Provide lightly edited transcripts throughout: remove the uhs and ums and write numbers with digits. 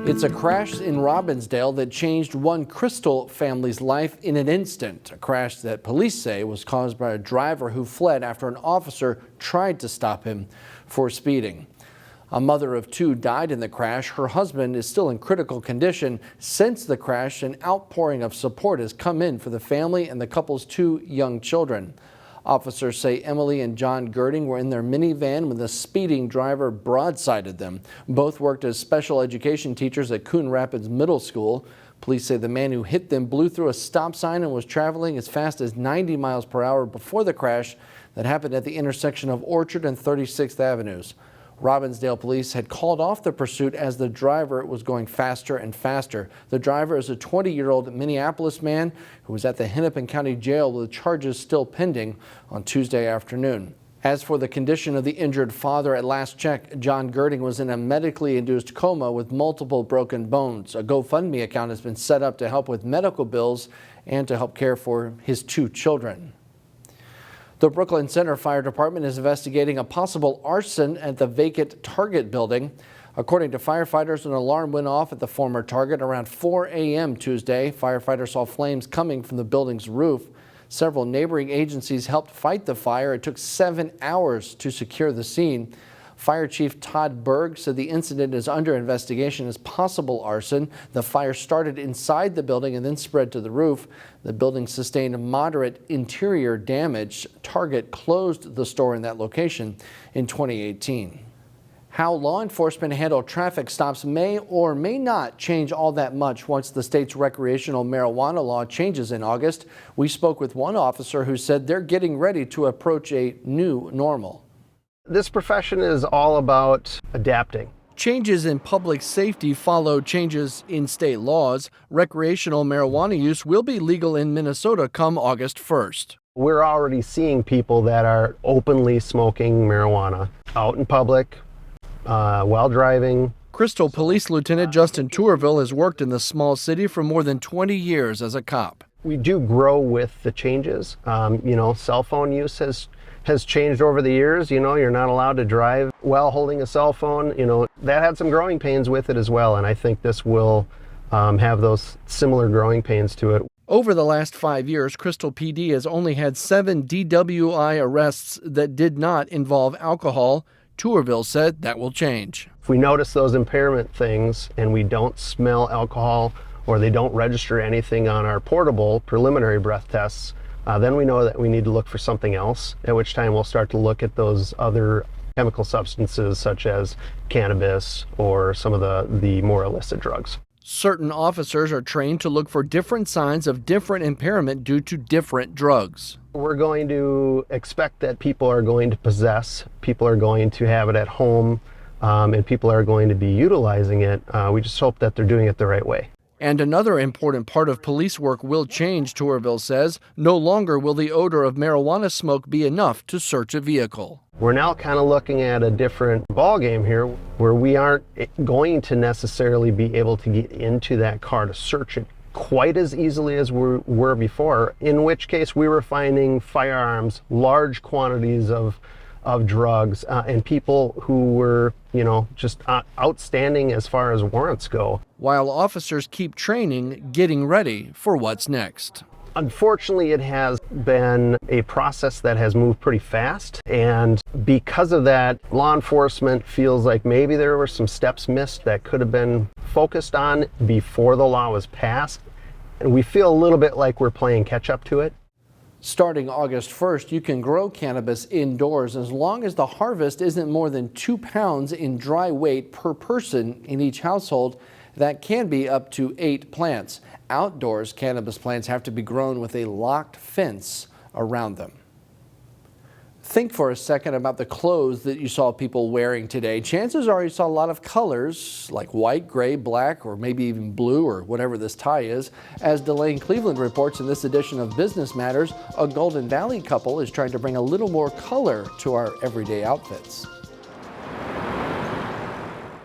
It's a crash in Robbinsdale that changed one Crystal family's life in an instant. A crash that police say was caused by a driver who fled after an officer tried to stop him for speeding. A mother of two died in the crash. Her husband is still in critical condition. Since the crash, an outpouring of support has come in for the family and the couple's two young children. Officers say Emily and John Girding were in their minivan when the speeding driver broadsided them. Both worked as special education teachers at Coon Rapids Middle School. Police say the man who hit them blew through a stop sign and was traveling as fast as 90 miles per hour before the crash that happened at the intersection of Orchard and 36th Avenues. Robbinsdale police had called off the pursuit as the driver was going faster and faster. The driver is a 20-year-old Minneapolis man who was at the Hennepin County Jail with charges still pending on Tuesday afternoon. As for the condition of the injured father, at last check, John Girding was in a medically induced coma with multiple broken bones. A GoFundMe account has been set up to help with medical bills and to help care for his two children. The Brooklyn Center Fire Department is investigating a possible arson at the vacant Target building. According to firefighters, an alarm went off at the former Target around 4 a.m. Tuesday. Firefighters saw flames coming from the building's roof. Several neighboring agencies helped fight the fire. It took 7 hours to secure the scene. Fire Chief Todd Berg said the incident is under investigation as possible arson. The fire started inside the building and then spread to the roof. The building sustained moderate interior damage. Target closed the store in that location in 2018. How law enforcement handle traffic stops may or may not change all that much once the state's recreational marijuana law changes in August. We spoke with one officer who said they're getting ready to approach a new normal. This profession is all about adapting. Changes in public safety follow changes in state laws. Recreational marijuana use will be legal in Minnesota come August 1st. We're already seeing people that are openly smoking marijuana out in public, while driving. Crystal Police Lieutenant Justin Tourville has worked in the small city for more than 20 years as a cop. We do grow with the changes. Cell phone use has changed over the years. You're not allowed to drive while holding a cell phone. That had some growing pains with it as well, and I think this will have those similar growing pains to it. Over the last 5 years, Crystal PD has only had 7 DWI arrests that did not involve alcohol. Tourville said that will change. If we notice those impairment things and we don't smell alcohol or they don't register anything on our portable preliminary breath tests, then we know that we need to look for something else, at which time we'll start to look at those other chemical substances such as cannabis or some of the more illicit drugs. Certain officers are trained to look for different signs of different impairment due to different drugs. We're going to expect that people are going to possess, people are going to have it at home, and people are going to be utilizing it. We just hope that they're doing it the right way. And another important part of police work will change, Tourville says. No longer will the odor of marijuana smoke be enough to search a vehicle. We're now kind of looking at a different ballgame here where we aren't going to necessarily be able to get into that car to search it quite as easily as we were before, in which case we were finding firearms, large quantities of drugs, and people who were, just outstanding as far as warrants go. While officers keep training, getting ready for what's next. Unfortunately, it has been a process that has moved pretty fast, and because of that, law enforcement feels like maybe there were some steps missed that could have been focused on before the law was passed, and we feel a little bit like we're playing catch up to it. Starting August 1st, you can grow cannabis indoors as long as the harvest isn't more than 2 pounds in dry weight per person in each household. That can be up to 8 plants. Outdoors, cannabis plants have to be grown with a locked fence around them. Think for a second about the clothes that you saw people wearing today. Chances are you saw a lot of colors like white, gray, black, or maybe even blue, or whatever this tie is. As Delane Cleveland reports in this edition of Business Matters, a Golden Valley couple is trying to bring a little more color to our everyday outfits.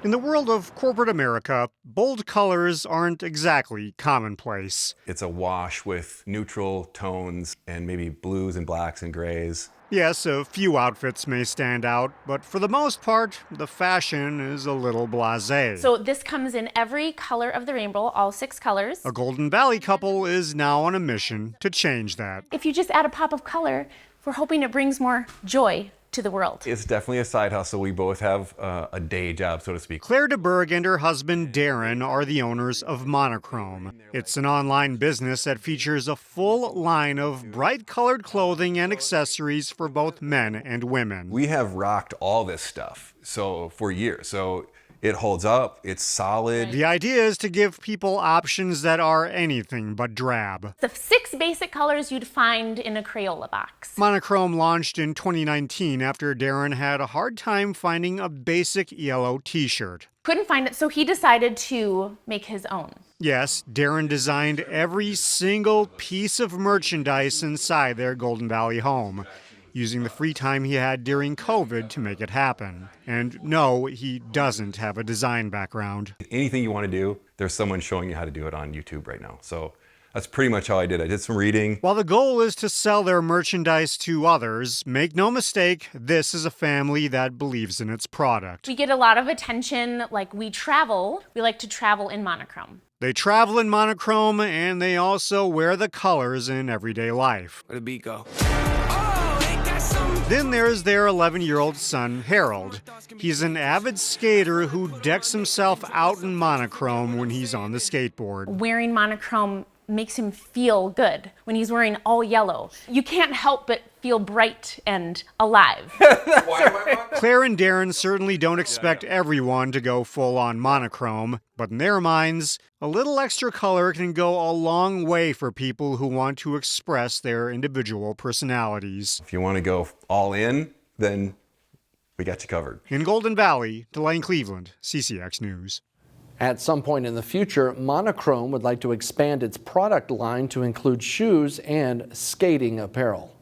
In the world of corporate America, bold colors aren't exactly commonplace. It's a wash with neutral tones and maybe blues and blacks and grays. Yes, a few outfits may stand out, but for the most part, the fashion is a little blasé. So this comes in every color of the rainbow, all 6 colors. A Golden Valley couple is now on a mission to change that. If you just add a pop of color, we're hoping it brings more joy to the world. It's definitely a side hustle. We both have a day job, so to speak. Claire DeBerg and her husband Darren are the owners of Monochrome. It's an online business that features a full line of bright colored clothing and accessories for both men and women. We have rocked all this stuff for years. So it holds up, it's solid. The idea is to give people options that are anything but drab. The 6 basic colors you'd find in a Crayola box. Monochrome launched in 2019 after Darren had a hard time finding a basic yellow t-shirt. Couldn't find it, so he decided to make his own. Yes, Darren designed every single piece of merchandise inside their Golden Valley home, using the free time he had during COVID to make it happen. And no, he doesn't have a design background. Anything you want to do, there's someone showing you how to do it on YouTube right now. So that's pretty much how I did. I did some reading. While the goal is to sell their merchandise to others, make no mistake, this is a family that believes in its product. We get a lot of attention, like we like to travel in Monochrome. They travel in Monochrome, and they also wear the colors in everyday life. Where the beat go? Then there's their 11-year-old son, Harold. He's an avid skater who decks himself out in Monochrome when he's on the skateboard. Wearing Monochrome makes him feel good when he's wearing all yellow. You can't help but feel bright and alive. Claire and Darren certainly don't expect everyone to go full-on Monochrome, but in their minds, a little extra color can go a long way for people who want to express their individual personalities. If you want to go all in, then we got you covered. In Golden Valley, Delane Cleveland, CCX News. At some point in the future, Monochrome would like to expand its product line to include shoes and skating apparel.